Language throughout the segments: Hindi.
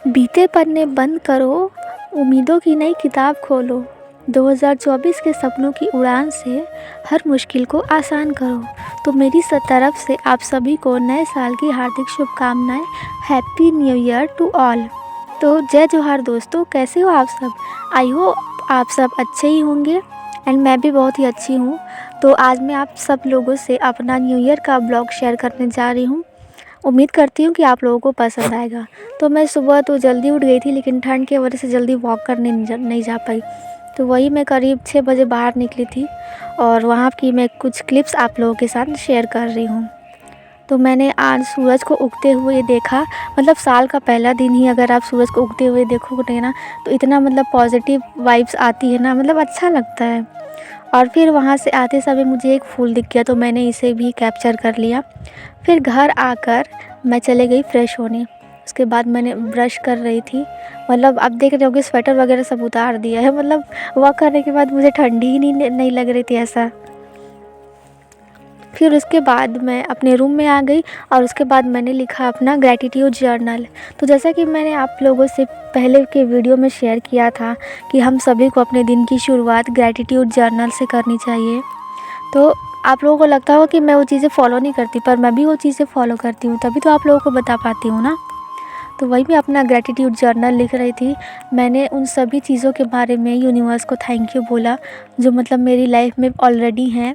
बीते पन्ने बंद करो, उम्मीदों की नई किताब खोलो। 2024 के सपनों की उड़ान से हर मुश्किल को आसान करो। तो मेरी तरफ से आप सभी को नए साल की हार्दिक शुभकामनाएं। Happy new year to all. तो जय जोहार दोस्तों, कैसे हो आप सब? आई होप आप सब अच्छे ही होंगे एंड मैं भी बहुत ही अच्छी हूँ। तो आज मैं आप सब लोगों से अपना न्यू ईयर का ब्लॉग शेयर करने जा रही हूँ। उम्मीद करती हूँ कि आप लोगों को पसंद आएगा। तो मैं सुबह तो जल्दी उठ गई थी, लेकिन ठंड की वजह से जल्दी वॉक करने नहीं जा पाई। तो वही मैं करीब 6 बजे बाहर निकली थी और वहाँ की मैं कुछ क्लिप्स आप लोगों के साथ शेयर कर रही हूँ। तो मैंने आज सूरज को उगते हुए देखा। मतलब साल का पहला दिन ही अगर आप सूरज को उगते हुए देखोगे ना, तो इतना मतलब पॉजिटिव वाइब्स आती है ना, मतलब अच्छा लगता है। और फिर वहाँ से आते समय मुझे एक फूल दिख गया, तो मैंने इसे भी कैप्चर कर लिया। फिर घर आकर मैं चले गई फ्रेश होने। उसके बाद मैंने ब्रश कर रही थी। मतलब आप देख रहे होगे स्वेटर वगैरह सब उतार दिया है। मतलब वॉक करने के बाद मुझे ठंडी ही नहीं लग रही थी ऐसा। फिर उसके बाद मैं अपने रूम में आ गई और उसके बाद मैंने लिखा अपना ग्रैटिट्यूड जर्नल। तो जैसा कि मैंने आप लोगों से पहले के वीडियो में शेयर किया था कि हम सभी को अपने दिन की शुरुआत ग्रैटिट्यूड जर्नल से करनी चाहिए। तो आप लोगों को लगता होगा कि मैं वो चीज़ें फ़ॉलो नहीं करती, पर मैं भी वो चीज़ें फ़ॉलो करती हूँ, तभी तो आप लोगों को बता पाती हूँ ना। तो वही मैं अपना ग्रैटिट्यूड जर्नल लिख रही थी। मैंने उन सभी चीज़ों के बारे में यूनिवर्स को थैंक यू बोला जो मतलब मेरी लाइफ में ऑलरेडी हैं,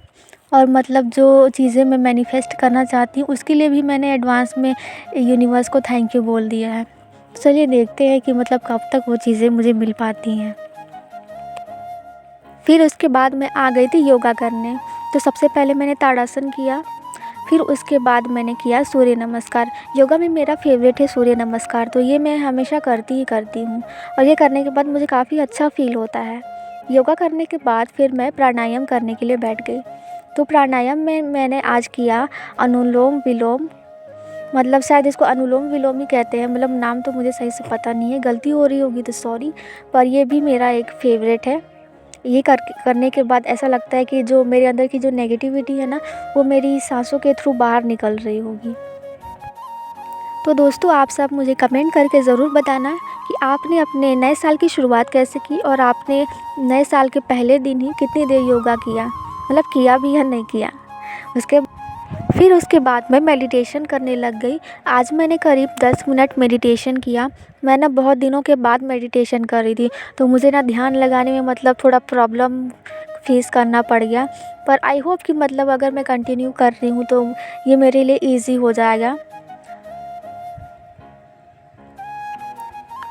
और मतलब जो चीज़ें मैं मैनिफेस्ट करना चाहती हूँ उसके लिए भी मैंने एडवांस में यूनिवर्स को थैंक यू बोल दिया है। तो चलिए देखते हैं कि मतलब कब तक वो चीज़ें मुझे मिल पाती हैं। फिर उसके बाद मैं आ गई थी योगा करने। तो सबसे पहले मैंने ताड़ासन किया। फिर उसके बाद मैंने किया सूर्य नमस्कार। योगा में मेरा फेवरेट है सूर्य नमस्कार, तो ये मैं हमेशा करती ही करती हूँ और ये करने के बाद मुझे काफ़ी अच्छा फील होता है। योगा करने के बाद फिर मैं प्राणायाम करने के लिए बैठ गई। तो प्राणायाम में मैंने आज किया अनुलोम विलोम। मतलब शायद इसको अनुलोम विलोम ही कहते हैं, मतलब नाम तो मुझे सही से पता नहीं है, गलती हो रही होगी तो सॉरी। पर ये भी मेरा एक फेवरेट है। ये करने के बाद ऐसा लगता है कि जो मेरे अंदर की जो नेगेटिविटी है ना, वो मेरी सांसों के थ्रू बाहर निकल रही होगी। तो दोस्तों आप सब मुझे कमेंट करके ज़रूर बताना कि आपने अपने नए साल की शुरुआत कैसे की और आपने नए साल के पहले दिन ही कितनी देर योगा किया, मतलब किया भी या नहीं किया। उसके बाद मैं मेडिटेशन करने लग गई। आज मैंने करीब 10 मिनट मेडिटेशन किया। मैं ना बहुत दिनों के बाद मेडिटेशन कर रही थी, तो मुझे ना ध्यान लगाने में मतलब थोड़ा प्रॉब्लम फेस करना पड़ गया। पर आई होप कि मतलब अगर मैं कंटिन्यू कर रही हूँ तो ये मेरे लिए ईज़ी हो जाएगा।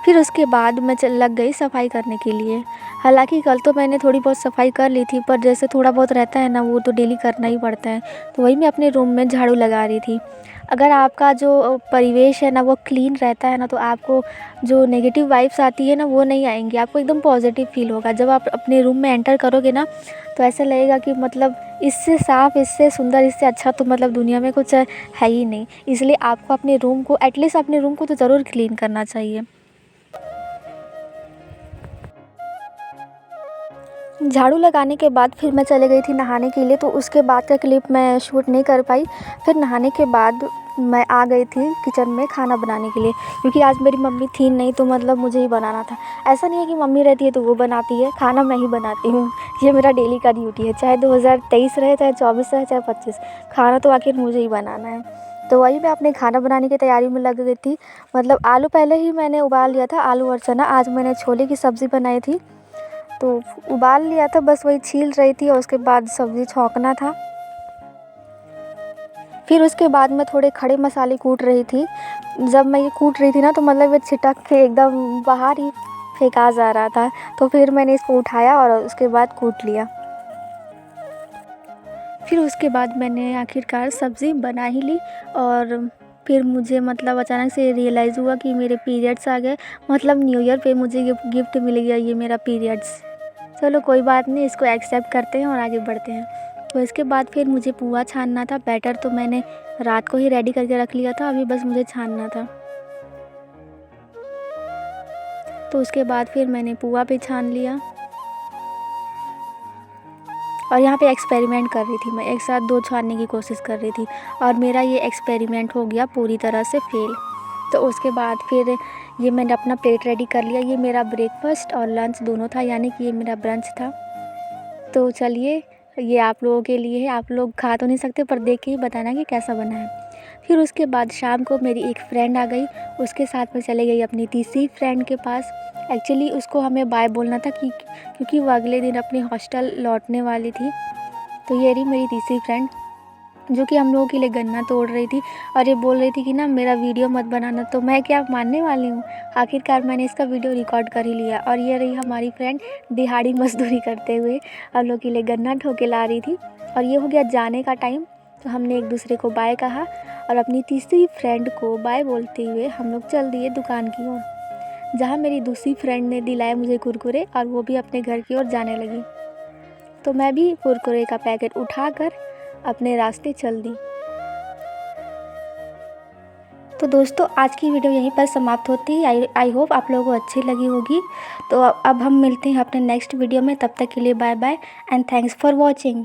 फिर उसके बाद मैं लग गई सफाई करने के लिए। हालांकि कल तो मैंने थोड़ी बहुत सफाई कर ली थी, पर जैसे थोड़ा बहुत रहता है ना, वो तो डेली करना ही पड़ता है। तो वही मैं अपने रूम में झाड़ू लगा रही थी। अगर आपका जो परिवेश है ना वो क्लीन रहता है ना, तो आपको जो नेगेटिव वाइब्स आती है ना वो नहीं आएंगी, आपको एकदम पॉजिटिव फील होगा। जब आप अपने रूम में एंटर करोगे ना, तो ऐसा लगेगा कि मतलब इससे साफ़, इससे सुंदर, इससे अच्छा तो मतलब दुनिया में कुछ है ही नहीं। इसलिए आपको अपने रूम को एटलीस्ट अपने रूम को तो ज़रूर क्लीन करना चाहिए। झाड़ू लगाने के बाद फिर मैं चले गई थी नहाने के लिए, तो उसके बाद का क्लिप मैं शूट नहीं कर पाई। फिर नहाने के बाद मैं आ गई थी किचन में खाना बनाने के लिए, क्योंकि आज मेरी मम्मी थी नहीं, तो मतलब मुझे ही बनाना था। ऐसा नहीं है कि मम्मी रहती है तो वो बनाती है, खाना मैं ही बनाती हूँ। ये मेरा डेली का ड्यूटी है, चाहे 2023 रहे, चाहे 24 रहे, चाहे 25, खाना तो आखिर मुझे ही बनाना है। तो वही मैं अपने खाना बनाने की तैयारी में लग गई थी। मतलब आलू पहले ही मैंने उबाल लिया था, आलू और चना। आज मैंने छोले की सब्ज़ी बनाई थी, तो उबाल लिया था, बस वही छील रही थी और उसके बाद सब्ज़ी छौंकना था। फिर उसके बाद मैं थोड़े खड़े मसाले कूट रही थी। जब मैं ये कूट रही थी ना, तो मतलब ये छिटक के एकदम बाहर ही फेंका जा रहा था। तो फिर मैंने इसको उठाया और उसके बाद कूट लिया। फिर उसके बाद मैंने आखिरकार सब्ज़ी बना ही ली। और फिर मुझे मतलब अचानक से रियलाइज़ हुआ कि मेरे पीरियड्स आ गए। मतलब न्यू ईयर पे मुझे गिफ्ट मिल गया ये मेरा पीरियड्स। चलो कोई बात नहीं, इसको एक्सेप्ट करते हैं और आगे बढ़ते हैं। तो इसके बाद फिर मुझे पुआ छानना था। बैटर तो मैंने रात को ही रेडी करके रख लिया था, अभी बस मुझे छानना था। तो उसके बाद फिर मैंने पुआ भी छान लिया। और यहाँ पे एक्सपेरिमेंट कर रही थी मैं, एक साथ 2 छानने की कोशिश कर रही थी और मेरा ये एक्सपेरिमेंट हो गया पूरी तरह से फेल। तो उसके बाद फिर ये मैंने अपना प्लेट रेडी कर लिया। ये मेरा ब्रेकफास्ट और लंच दोनों था, यानी कि ये मेरा ब्रंच था। तो चलिए ये आप लोगों के लिए है, आप लोग खा तो नहीं सकते पर देख के ही बताना कि कैसा बना है। फिर उसके बाद शाम को मेरी एक फ्रेंड आ गई, उसके साथ मैं चली गई अपनी तीसरी फ्रेंड के पास। एक्चुअली उसको हमें बाय बोलना था क्योंकि वो अगले दिन अपने हॉस्टल लौटने वाली थी। तो ये रही मेरी तीसरी फ्रेंड, जो कि हम लोगों के लिए गन्ना तोड़ रही थी और ये बोल रही थी कि ना मेरा वीडियो मत बनाना। तो मैं क्या मानने वाली हूँ, आखिरकार मैंने इसका वीडियो रिकॉर्ड कर ही लिया। और ये रही हमारी फ्रेंड दिहाड़ी मजदूरी करते हुए हम लोग के लिए गन्ना ठोके ला रही थी। और ये हो गया जाने का टाइम, तो हमने एक दूसरे को बाय कहा और अपनी तीसरी फ्रेंड को बाय बोलते हुए हम लोग चल दिए दुकान की ओर, जहाँ मेरी दूसरी फ्रेंड ने दिलाए मुझे कुरकुरे और वो भी अपने घर की ओर जाने लगी। तो मैं भी कुरकुरे का पैकेट उठाकर अपने रास्ते चल दी। तो दोस्तों आज की वीडियो यहीं पर समाप्त होती है। आई होप आप लोगों को अच्छी लगी होगी। तो अब हम मिलते हैं अपने नेक्स्ट वीडियो में, तब तक के लिए bye bye and thanks for watching.